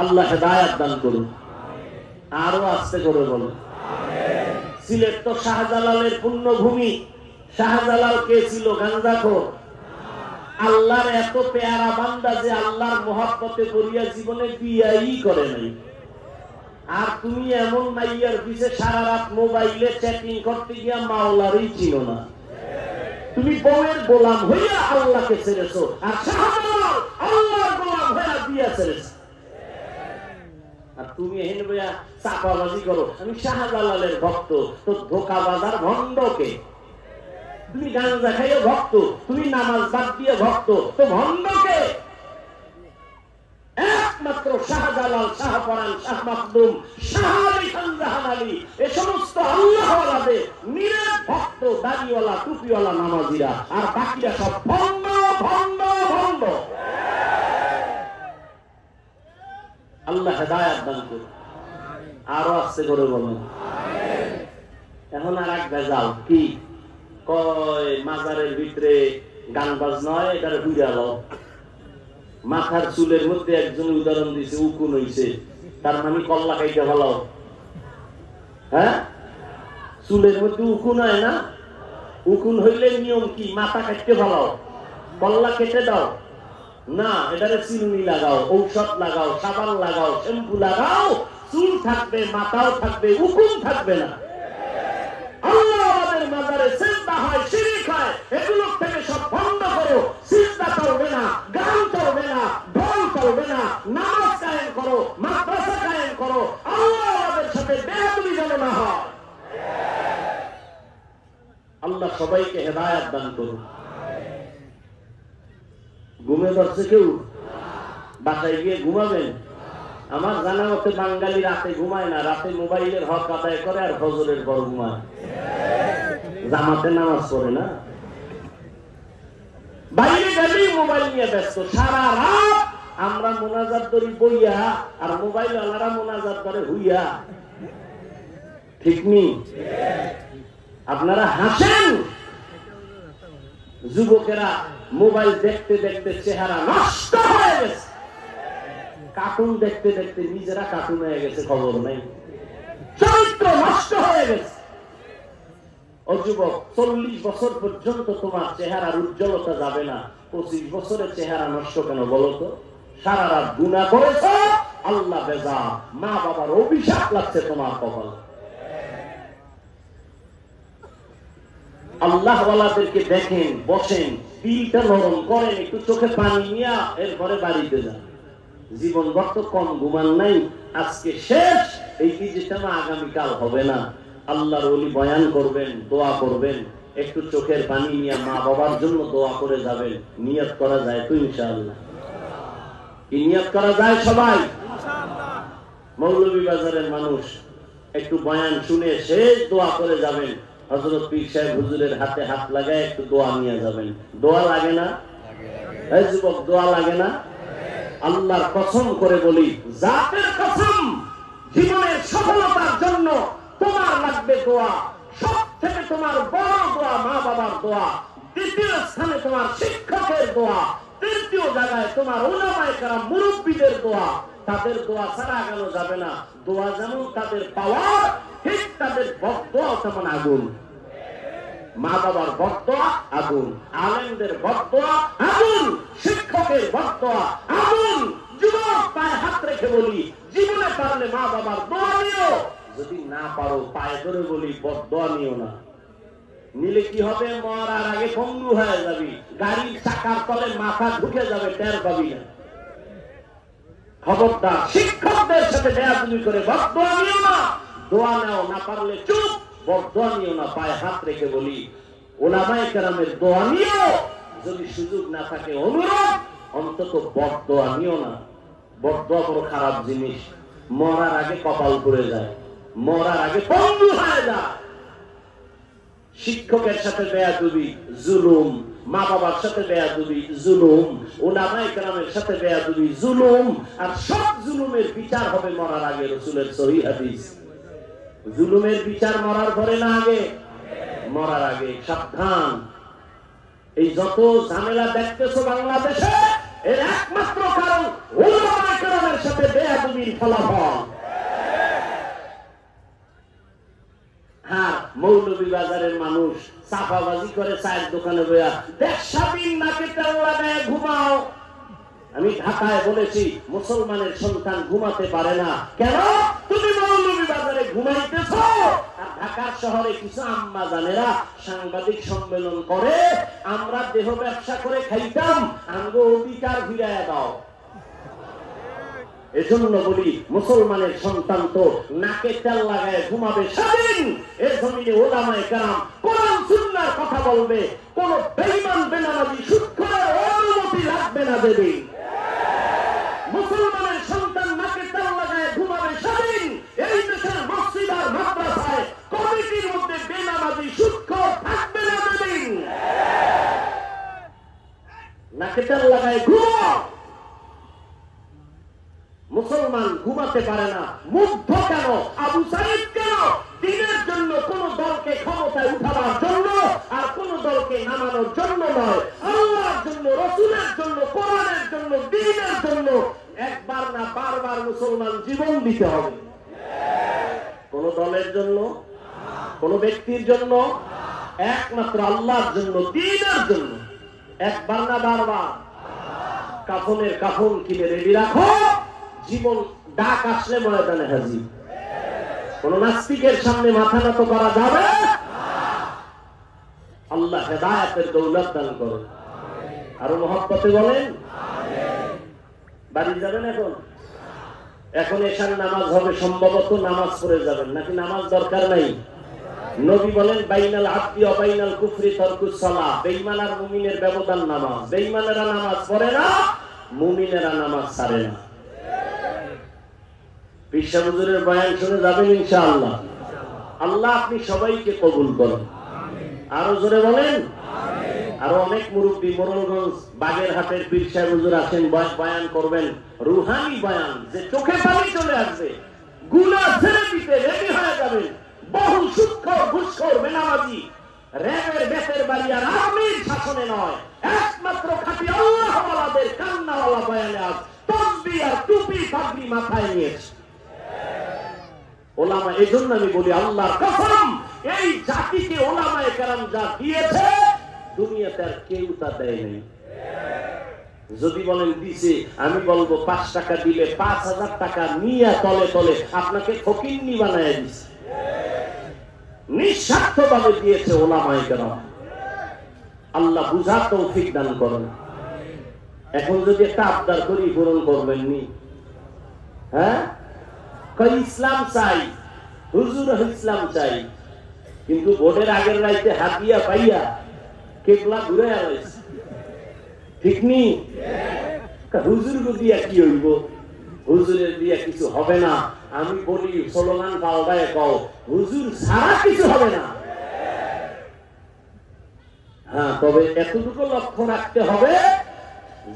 আল্লাহ হেদায়েত দান করুন। আরো আস্তে করে বলুন। সিলেট তো শাহজালালের পুণ্যভূমি। শাহজালাল কে ছিল? গাঞ্জাখোর। আল্লাহর এত পেয়ারা বান্দা যে আল্লাহর মহব্বতে করিয়া জীবনে বিয়াই করে নাই। আর তুমি এমন মাইয়ার পিছে সারা রাত মোবাইলে চ্যাটিং করতে গিয়া মাওলারই ছিল না। তুমি বউয়ের গোলাম হইয়া আল্লাহকে ছেড়েছো, আর শাহজালাল আল্লাহর গোলাম হইয়া বিয়া ছেড়েছো। আর তুমি এখানে বইয়া চাপাবাজি করো আমি শাহজালালের ভক্ত, তো ধোকাবাজার ভণ্ডকে। তুমি গাঁজা খাইয়ে ভক্ত, তুমি নামাজ বাদ দিয়ে ভক্ত, তো ভণ্ডকে। একমাত্র শাহজালাল, শাহপরান, শাহ মাকদুম, শাহ আলী খান জাহান আলী, এ সমস্ত আল্লাহওয়ালাদের নিরেট ভক্ত, দাড়িওয়ালা, টুপিওয়ালা, নামাজিরা, আর বাকিরা সব ভণ্ড ভণ্ড ভণ্ড। আল্লাহ হেদায়েত দান করুন। আরো আস্তে করে বলেন। এখন আর এক ভেজাল কি কয় মাজারের ভিতরে গান বাজনা হয়, এটারে বুঝা লও। মাথার চুলের মধ্যে একজন উদাহরণ দিছে উকুন হইছে, তার মানে কল্লা খাইতে ভালো। হ্যাঁ, চুলের মধ্যে উকুন হয় না? উকুন হইলে নিয়ম কি? মাথা কাটতে ভালো, কল্লা কেটে দাও না, এটারে চিরুনি লাগাও, ঔষধ লাগাও, সাবান লাগাও, শ্যাম্পু লাগাও, চুল থাকবে, মাথাও থাকবে, উকুন থাকবে না। আল্লাহ আমাদের মাজারে সিজদা হয়, শিরক হয়, এগুলো থেকে সব বন্ধ করো। সিজদা চলবে না, গান চলবে না, ঢোল চলবে না, নামাজ কায়েম করো, মাদ্রাসা কায়েম করো। আল্লাহ আমাদের সাথে বেয়াদবি যেন না হয়। আল্লাহ সবাইকে হেদায়েত দান করুন। ঘুমে ধরছে কেউ? বাসায় গিয়ে ঘুমাবেন? আমার জানা মতে বাঙালি রাতে ঘুমায় না, রাতে মোবাইলের হক আদায় করে আর ফজরের পর ঘুমায়, জামাতে নামাজ পড়ে না। বাইরে গেলেই মোবাইল নিয়ে ব্যস্ত সারা রাত। আমরা মোনাজাত করি বইয়া, আর মোবাইল ওনারা মোনাজাত করে হইয়া। ঠিক নেই? আপনারা হাসেন, যুবকেরা মোবাইল দেখতে দেখতে চেহারা নষ্ট হয়ে গেছে, কার্টুন দেখতে দেখতে নিজেরা কার্টুন হয়ে গেছে, খবর নাই, চরিত্র নষ্ট হয়ে গেছে। ও যুবক, 40 বছর পর্যন্ত তোমার চেহারার উজ্জ্বলতা যাবে না, 25 বছরের চেহারা নষ্ট কেন বলো তো? সারা রাত গুনাহ করেছো, আল্লাহ বেজা, মা বাবার অভিশাপ লাগছে তোমার কপালে। আল্লাহ ওয়ালাদেরকে দেখেন, বসেন, দিলটা নরম করেন, একটু চোখে পানি নিয়ে এরপরে বাড়িতে যান। জীবন ভর তো কম ঘুমান নাই, আজকে শেষ, এই ইজতেমা আগামীকাল হবে না। আল্লাহর ওলি বয়ান করবেন, দোয়া করবেন, একটু চোখের পানি নিয়ে মা বাবার জন্য দোয়া করে যাবেন। নিয়ত করা যায় তো ইনশাআল্লাহ? কি নিয়ত করা যায় সবাই? মৌলভীবাজারের মানুষ একটু বয়ান শুনে শেষ দোয়া করে যাবেন। হযরত পীর সাহেব হুজুরের হাতে হাত লাগায় একটু দোয়া নিয়ে যাবেন। দোয়া লাগে না? এই যুবক, দোয়া লাগে না? আল্লাহর কসম করে বলি, জাতের কসম, জীবনের সফলতার জন্য তোমার লাগবে দোয়া। সব থেকে তোমার বড় দোয়া মা বাবার দোয়া, দ্বিতীয় স্থানে তোমার শিক্ষকের দোয়া, তৃতীয় জায়গায় তোমার উলামায়ে কেরাম, মুরব্বীদের দোয়া। তাদের দোয়া ছাড়া আগানো যাবে না। দোয়া যেমন তাদের পাওয়ার, ঠিক তাদের বদদোয়া তেমন আগুন। মা বাবার বদদোয়া আগুন, আলেমদের বদদোয়া আগুন, শিক্ষকের বদদোয়া আগুন। যুবক, পায়ে হাত রেখে বলি, জীবনে পারলে মা বাবার দোয়া নিও, যদি না পারো পায়ে ধরে বলি বদদোয়া নিও না। নিলে কি হবে? মরার আগে পঙ্গু হয়ে যাবি, গাড়ির চাকার তলে মাথা ঢুকে যাবে, টের পাবি না। খবরদার, শিক্ষকদের সাথে বেয়াদবি করে বদদোয়া নিও না। দোয়া নাও, না পারলে চুপ, বদদোয়া নিও না। পায়ে হাত রেখে বলি, উলামায়ে কেরামের দোয়া নিও, যদি সুযোগ না থাকে অনুরোধ, অন্তত বদদোয়া নিও না। বদদোয়া বড় খারাপ জিনিস, মরার আগে কপাল পুড়ে যায়, মরার আগে পঙ্গু হয়ে যায়। শিক্ষকের সাথে বেয়াদবি জুলুম, মা বাবার সাথে বেয়াদবি জুলুম, উলামায়ে কেরামের সাথে বেয়াদবি জুলুম। আর সব জুলুমের বিচার হবে মরার আগে। রাসূলের সহিহ হাদিস, জুলুমের বিচার মরার পরে না আগে? মরার আগে। সাবধান, এই যত ঝামেলা দেখতেছো বাংলাদেশে, এর একমাত্র কারণ উলামায়ে কেরামের সাথে বেয়াদবির ফলাফল। হ্যাঁ, মৌলভীবাজারের মানুষ চাপাবাজি করে চায়ের দোকানে বইয়া, দেখ স্বাধীন নাকি তেল লাগায় ঘুমাও। আমি ঢাকায় বলেছি, মুসলমানের সন্তান ঘুমাতে পারে না। কেন? তুমি মৌলভীবাজারে ঘুমাইতেছ আর ঢাকার শহরে কিছু আম্মা জানেরা সাংবাদিক সম্মেলন করে, আমরা দেহ ব্যবসা করে খাইতাম, আমগো অধিকার ফিরাইয়া দাও। এজন্য বলি, মুসলমানের সন্তান তো নাকে তেল লাগায় ঘুমাবে স্বাধীন। এর জমিনে ওলামায়ে কেরাম কোরআন সুন্নাহর কথা বলবে, কোন বেঈমান বেনামাজি সুদখোরের অনুমতি লাগবে না দেবে। মুসলমানের সন্তান নাকে তেল লাগায় ঘুমাবে স্বাধীন। এই দেশের মসজিদ আর মাদ্রাসায় কমিটির মধ্যে বেনামাজি সুদখোর থাকবে না দেবে। নাকে তেল লাগায় ঘুমাও। মুসলমান ঘুমাতে পারে না, মুগ্ধ কেন? আবু সাইদ কেন? দিনের জন্য কোন দলকে ক্ষমতায় উঠাবার জন্য আর কোন দলকে নামানোর জন্য নয়, আল্লাহর জন্য, রাসূলের জন্য, কোরআনের জন্য, দ্বীনের জন্য একবার না বারবার মুসলমান জীবন দিতে হবে। কোন দলের জন্য, কোন ব্যক্তির জন্য, একমাত্র আল্লাহর জন্য, দ্বীনের জন্য, একবার না বারবার। কাফনের কাফন কিনে রেডি রাখো, জীবন ডাক আসলে ময়দানে হাজির। কোন নাস্তিকের সামনে মাথা নত করা যাবে। আল্লাহ হেদায়েতের দৌলত দান করুন। আরো মহব্বতে বলেন বাড়ি যাবেন? এখন এশার নামাজ হবে, সম্ভবত নামাজ পড়ে যাবেন, নাকি নামাজ দরকার নাই? নবী বলেন, বাইনাল আবদি ওয়া বাইনাল কুফরি তারকুস সালাহ। বেঈমান আর মুমিনের ব্যবধান নামাজ। বেঈমানেরা নামাজ পড়ে না, মুমিনেরা নামাজ ছাড়ে না। পিসা হুজুরের বয়ান শুনে যাবেন ইনশাআল্লাহ। আল্লাহ আপনি সবাইকে কবুল করেন। আরো জোরে বলেন। আরো অনেক মুরব্বী মোরলগঞ্জ বাগেরহাটের পীর সাহেব হুজুর আছেন, বয়ান করবেন, রুহানি বয়ান, যে চোখে পানি চলে আসবে, গুনাহ ছেড়ে দিতে রেডি হয়ে যাবেন। বহু সুদখোর, ঘুষখোর, বেনামাজি র্যাবের বেতের বাড়ি আর আর্মির শাসনে নয়, একমাত্র খাঁটি আল্লাহওয়ালাদের কান্নাওয়ালা বয়ানে আজ তাসবিহ আর টুপি পাগড়ি মাথায় নিয়েছে ওলামা। এই জন্য আমি বলি, আল্লাহর কসম, এই জাতিকে ওলামায়ে কেরাম যা দিয়েছে দুনিয়াতে আর কেউ তা দেয় নাই। যদি বলেন দিছে, আমি বলবো 5 টাকা দিলে 5000 টাকা নিয়ে তলে তলে আপনাকে ফকিন্নি বানায় দিছে। নিঃস্বার্থভাবে দিয়েছে ওলামায়ে কেরাম। আল্লাহ বুঝার তৌফিক দান করেন। এখন যদি একটা আবদার করি, পূরণ করবেন নি? হ্যাঁ, ইসলাম চাই হুজুর, ইসলাম চাই, কিন্তু ভোটের আগের রাইতে হাতিয়া পাইয়া কেবলা ঘুরে আলাইছে, ঠিক নি? হুজুর দিয়া কি হইব? হুজুরের দিয়া কিছু হবে না। আমি বলি, স্লোগান পাল্টায় কও, হুজুর ছাড়া কিছু হবে না। হ্যাঁ, তবে এতটুকু লক্ষ্য রাখতে হবে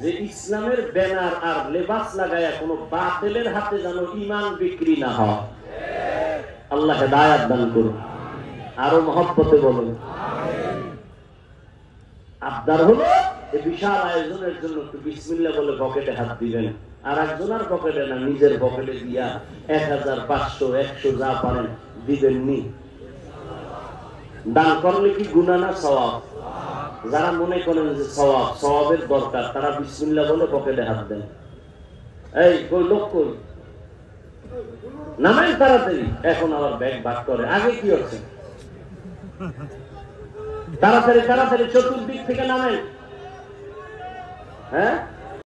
যে ইসলামের ব্যানার আর লেবাস লাগায়া কোনো বাতিলের হাতে যেন ঈমান বিক্রি না হয়। আল্লাহ হেদায়েত দান করুন। আরো মহব্বতে বলেন। আবদার হলো, এই বিশাল আয়োজনের জন্য একটু বিসমিল্লাহ বলে পকেটে হাত দিবেন, আর একজনের পকেটে না, নিজের পকেটে দিয়া 1000, 500, 100 যা পারেন দিবেন নি? দান করলে কি গুনাহ না সওয়াব? যারা মনে করেন যে সওয়াবের দরকার, তারা বিসমিল্লাহ বলে পকেটে হাত দেন। এই কই লোক কই? নামেন তাড়াতাড়ি। এখন আবার ব্যাগ ভাগ করে। আগে কি হচ্ছে? তাড়াতাড়ি তাড়াতাড়ি চতুর্দিক থেকে নামেন। হ্যাঁ,